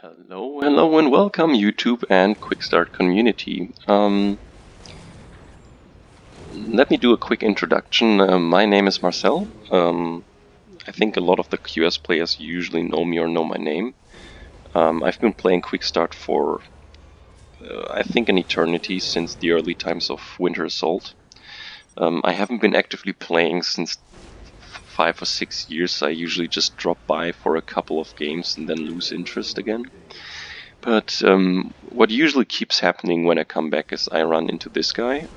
Hello and welcome YouTube and Quick Start community. Let me do a quick introduction. My name is Marcel. I think a lot of the QS players usually know me or know my name. I've been playing Quick Start for I think an eternity, since the early times of Winter Assault. I haven't been actively playing since 5 or 6 years. I usually just drop by for a couple of games and then lose interest again. But what usually keeps happening when I come back is I run into this guy.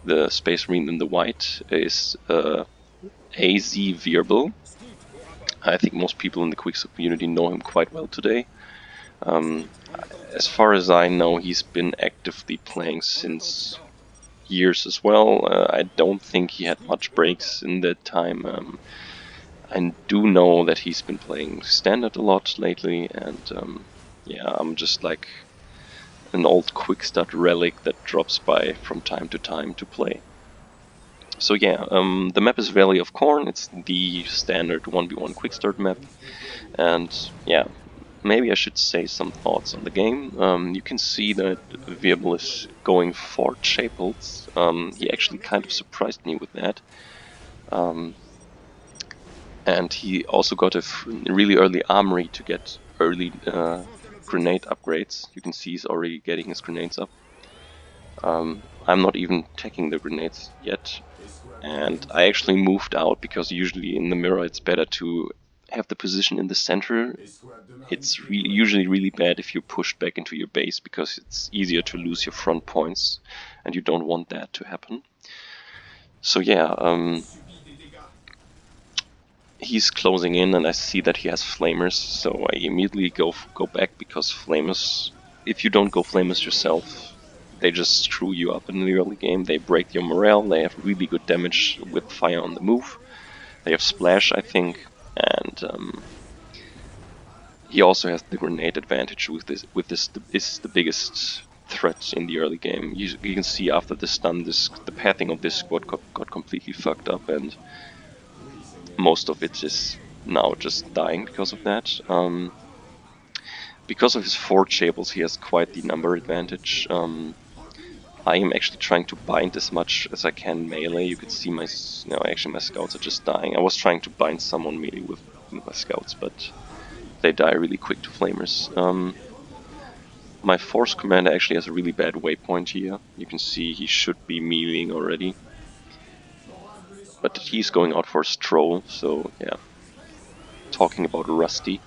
The Space Marine in the white is AZ Wirbel. I think most people in the Quickstep community know him quite well today. As far as I know, he's been actively playing since years as well. I don't think he had much breaks in that time. I do know that he's been playing standard a lot lately, and yeah, I'm just like an old quick start relic that drops by from time to play. So yeah, the map is Valley of Khorne. It's the standard 1v1 quick start map, and yeah, maybe I should say some thoughts on the game. You can see that Wirbel is going for chapels. He actually kind of surprised me with that. And he also got a really early armory to get early grenade upgrades. You can see he's already getting his grenades up. I'm not even taking the grenades yet, and I actually moved out because usually in the mirror it's better to have the position in the center. It's usually really bad if you're pushed back into your base because it's easier to lose your front points, and you don't want that to happen. So yeah, he's closing in, and I see that he has flamers, so I immediately go back, because flamers, if you don't go flamers yourself, they just screw you up in the early game. They break your morale. They have really good damage with fire on the move. They have splash, I think, and he also has the grenade advantage. This is the biggest threat in the early game. You can see after the stun, the pathing of this squad got completely fucked up, and most of it is now just dying because of that. Because of his 4 chapels, he has quite the number advantage. I am actually trying to bind as much as I can melee. You could see my scouts are just dying. I was trying to bind someone melee with my scouts, but they die really quick to flamers. My force commander actually has a really bad waypoint here. You can see he should be meleeing already, but he's going out for a stroll, so yeah. Talking about Rusty.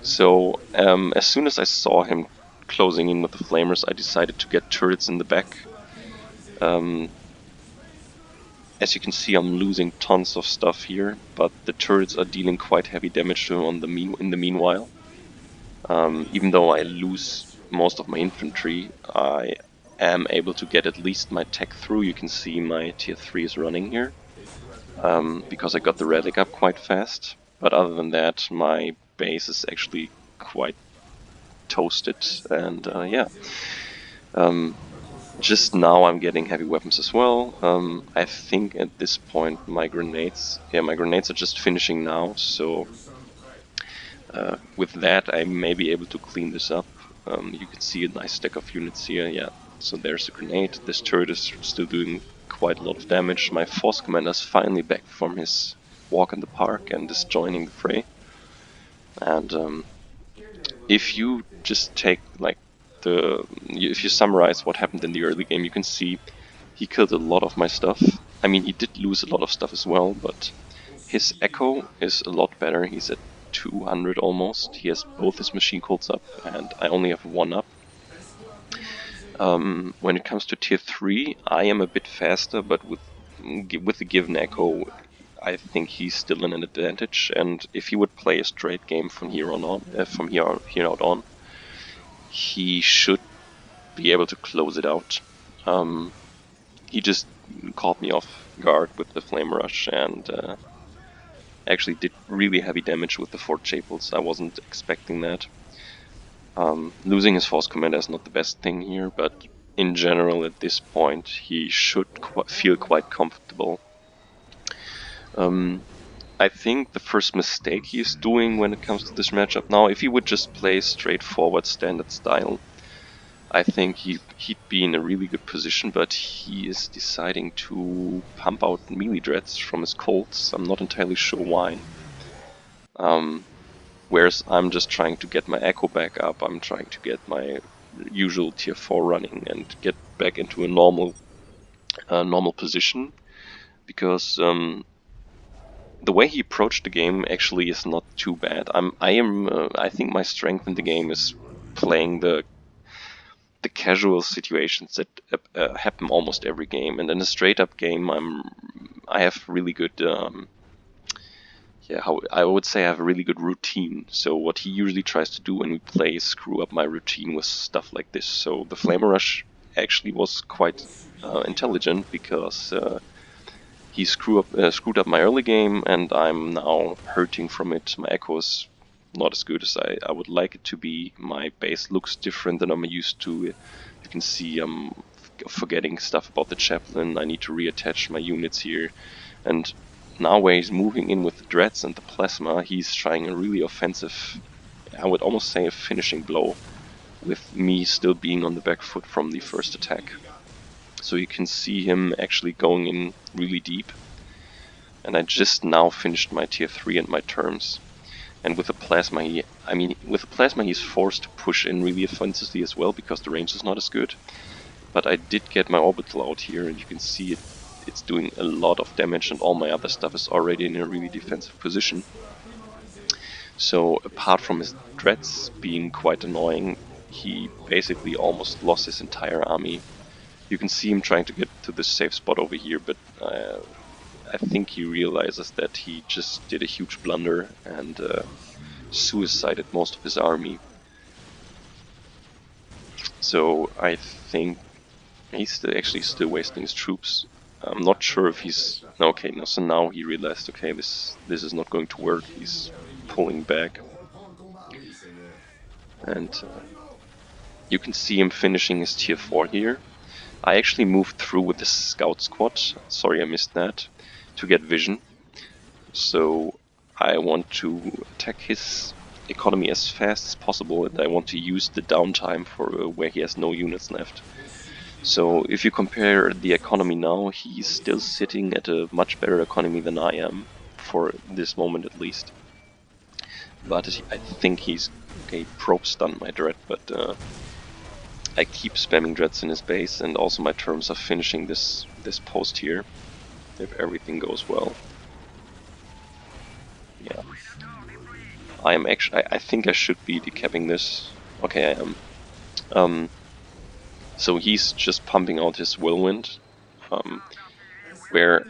So as soon as I saw him closing in with the flamers, I decided to get turrets in the back. As you can see, I'm losing tons of stuff here, but the turrets are dealing quite heavy damage to him in the meanwhile. Even though I lose most of my infantry, I am able to get at least my tech through. You can see my tier 3 is running here, because I got the relic up quite fast. But other than that, my base is actually quite toasted, and yeah. Just now I'm getting heavy weapons as well. I think at this point my grenades are just finishing now, so with that I may be able to clean this up. You can see a nice stack of units here, yeah. So there's a grenade. This turret is still doing quite a lot of damage. My force commander is finally back from his walk in the park and is joining the fray. And if you just take like if you summarize what happened in the early game, you can see he killed a lot of my stuff. I mean, he did lose a lot of stuff as well, but his echo is a lot better. He's at 200 almost. He has both his machine cults up, and I only have 1 up. When it comes to tier 3, I am a bit faster, but with the given echo, I think he's still in an advantage. And if he would play a straight game from here out on, he should be able to close it out. He just caught me off guard with the flame rush, and actually did really heavy damage with the 4 chapels. I wasn't expecting that. Losing his force commander is not the best thing here, but in general at this I should feel quite comfortable. I I think the first mistake he's doing when it comes to this matchup now, if he would just play straightforward standard style, I think he'd be in a really good position, but he is deciding to pump out melee dreads from his Colts. I'm not entirely sure why. Whereas I'm just trying to get my Echo back up, I'm trying to get my usual tier 4 running and get back into a normal position, because the way he approached the game actually is not too bad. I think my strength in the game is playing the casual situations that happen almost every game, and in a straight up game I have really good how I would say I have a really good routine. So what he usually tries to do when we play is screw up my routine with stuff like this. So the Flame Rush actually was quite intelligent, because he screwed up my early game, and I'm now hurting from it. My Echo is not as good as I would like it to be. My base looks different than I'm used to. You can see I'm forgetting stuff about the Chaplain. I need to reattach my units here. And now where he's moving in with the Dreads and the Plasma, he's trying a really offensive, I would almost say a finishing blow, with me still being on the back foot from the first attack. So you can see him actually going in really deep. And I just now finished my tier 3 and my terms. And with the Plasma, he's forced to push in really offensively as well, because the range is not as good. But I did get my orbital out here, and you can see it's doing a lot of damage, and all my other stuff is already in a really defensive position. So apart from his dreads being quite annoying, he basically almost lost his entire army. You can see him trying to get to this safe spot over here, but I think he realizes that he just did a huge blunder and suicided most of his army. So I think he's still wasting his troops. I'm not sure if he's... Okay, no, so now he realized, okay, this is not going to work. He's pulling back. And you can see him finishing his tier 4 here. I actually moved through with the scout squad, sorry I missed that, to get vision. So I want to attack his economy as fast as possible, and I want to use the downtime for where he has no units left. So if you compare the economy now, he's still sitting at a much better economy than I am, for this moment at least. But I think he's... okay, probe stunned my dread, but I keep spamming dreads in his base, and also my terms are finishing this post here, if everything goes well. Yeah. I am actually... I think I should be decapping this. Okay, I am. So he's just pumping out his Whirlwind, where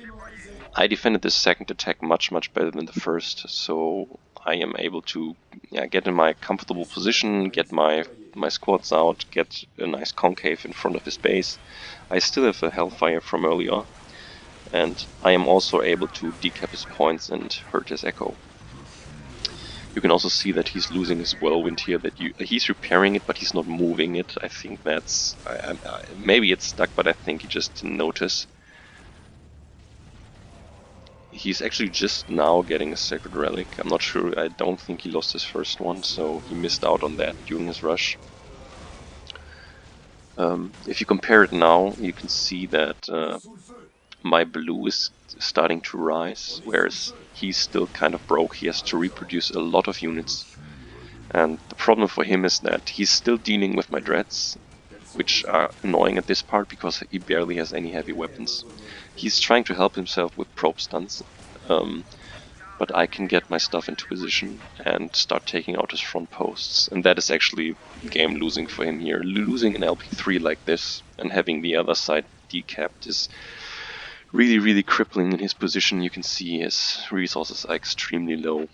I defended this second attack much better than the first, so I am able to get in my comfortable position, get my squads out, get a nice concave in front of his base. I still have a Hellfire from earlier, and I am also able to decap his points and hurt his Echo. You can also see that he's losing his Whirlwind here, that he's repairing it, but he's not moving it. I think that's... maybe it's stuck, but I think he just didn't notice. He's actually just now getting a Sacred Relic. I'm not sure, I don't think he lost his first one, so he missed out on that during his rush. If you compare it now, you can see that my blue is starting to rise, whereas he's still kind of broke. He has to reproduce a lot of units. And the problem for him is that he's still dealing with my dreads, which are annoying at this part because he barely has any heavy weapons. He's trying to help himself with probe stunts, but I can get my stuff into position and start taking out his front posts. And that is actually game losing for him here. Losing an LP3 like this and having the other side decapped is really crippling in his position. You can see his resources are extremely low.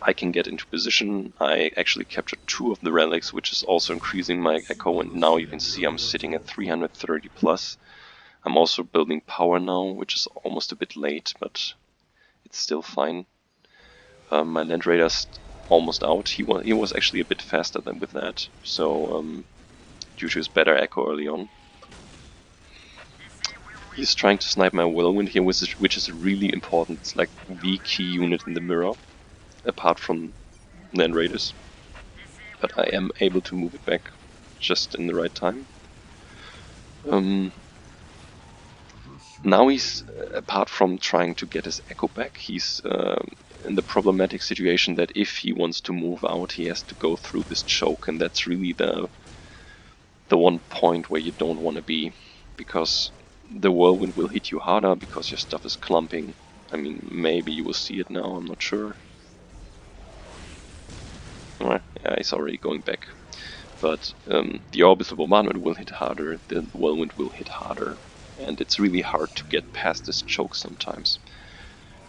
I can get into position. I actually captured 2 of the relics, which is also increasing my Echo, and now you can see I'm sitting at 330 plus. I'm also building power now, which is almost a bit late, but it's still fine. My Land Raider's almost out. He was actually a bit faster than with that, so due to his better Echo early on. He's trying to snipe my whirlwind here, which is a really important, it's like the key unit in the mirror, apart from land raiders. But I am able to move it back just in the right time. Now he's, apart from trying to get his echo back, he's in the problematic situation that if he wants to move out, he has to go through this choke, and that's really the one point where you don't want to be, because the whirlwind will hit you harder because your stuff is clumping. I mean, maybe you will see it now, I'm not sure. Yeah, he's already going back. But the orbital bombardment will hit harder, the whirlwind will hit harder, and it's really hard to get past this choke sometimes.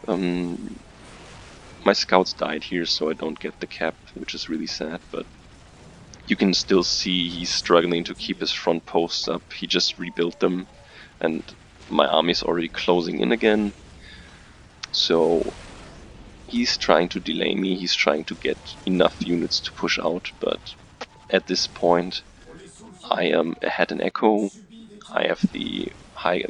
My scouts died here, so I don't get the cap, which is really sad, but you can still see he's struggling to keep his front posts up. He just rebuilt them, and my army's already closing in again. So he's trying to delay me, he's trying to get enough units to push out, but at this point I had an echo, I have the high...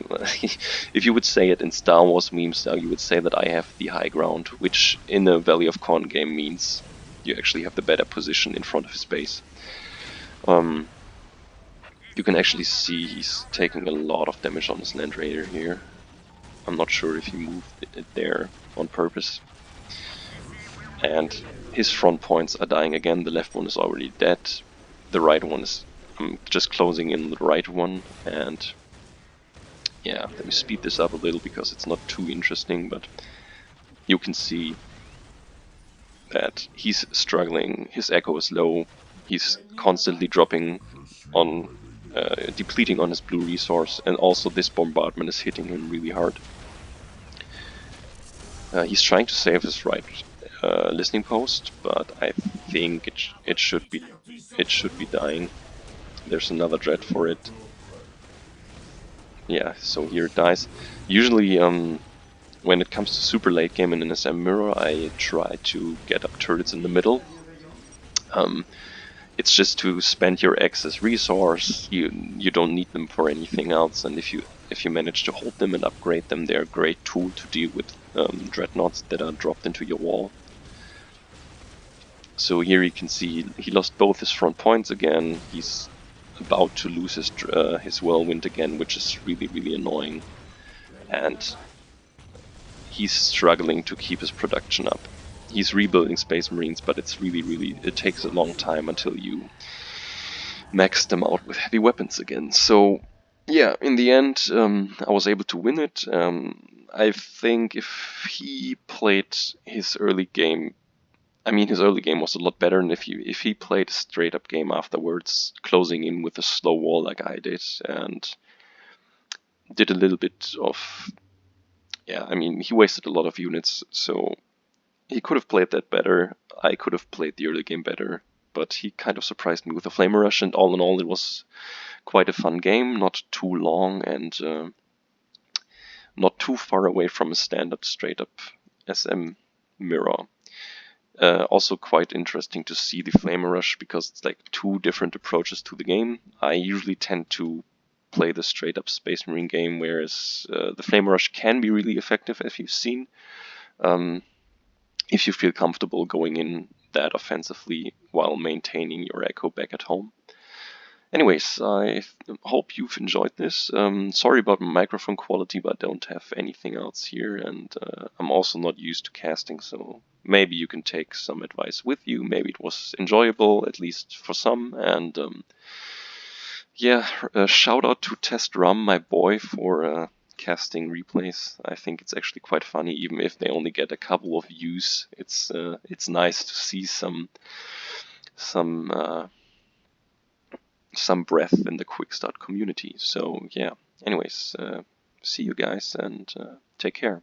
if you would say it in Star Wars meme style, you would say that I have the high ground, which in a Valley of Khorne game means you actually have the better position in front of his base. You can actually see he's taking a lot of damage on his Land Raider here. I'm not sure if he moved it there on purpose. And his front points are dying again. The left one is already dead. The right one is... I'm just closing in the right one, and yeah, let me speed this up a little because it's not too interesting, but you can see that he's struggling, his echo is low, he's constantly dropping on, depleting on his blue resource, and also this bombardment is hitting him really hard. He's trying to save his right listening post, but I think it should be dying. There's another dread for it. Yeah, so here it dies. Usually, when it comes to super late game in an SM mirror, I try to get up turrets in the middle. It's just to spend your excess resource. You don't need them for anything else, and if you manage to hold them and upgrade them, they're a great tool to deal with dreadnoughts that are dropped into your wall. So here you can see he lost both his front points again. He's about to lose his whirlwind again, which is really annoying, and he's struggling to keep his production up. He's rebuilding Space Marines, but it's it takes a long time until you max them out with heavy weapons again. So yeah, in the end, I was able to win it. I think if he played his early game, I mean, his early game was a lot better, and if he played a straight up game afterwards, closing in with a slow wall like I did, and did a little bit of, yeah, I mean, he wasted a lot of units, so he could have played that better. I could have played the early game better, but he kind of surprised me with a Flame Rush, and all in all, it was quite a fun game, not too long, and not too far away from a standard straight up SM mirror. Also quite interesting to see the Flame Rush, because it's like two different approaches to the game. I usually tend to play the straight up Space Marine game, whereas the Flame Rush can be really effective, as you've seen, if you feel comfortable going in that offensively while maintaining your echo back at home. Anyways, I hope you've enjoyed this. Sorry about my microphone quality, but I don't have anything else here, and I'm also not used to casting, so maybe you can take some advice with you. Maybe it was enjoyable, at least for some, and yeah, shout out to Test Rum, my boy, for casting replays. I think it's actually quite funny, even if they only get a couple of views. It's nice to see some breath in the quick start community. So yeah, anyways, see you guys, and take care.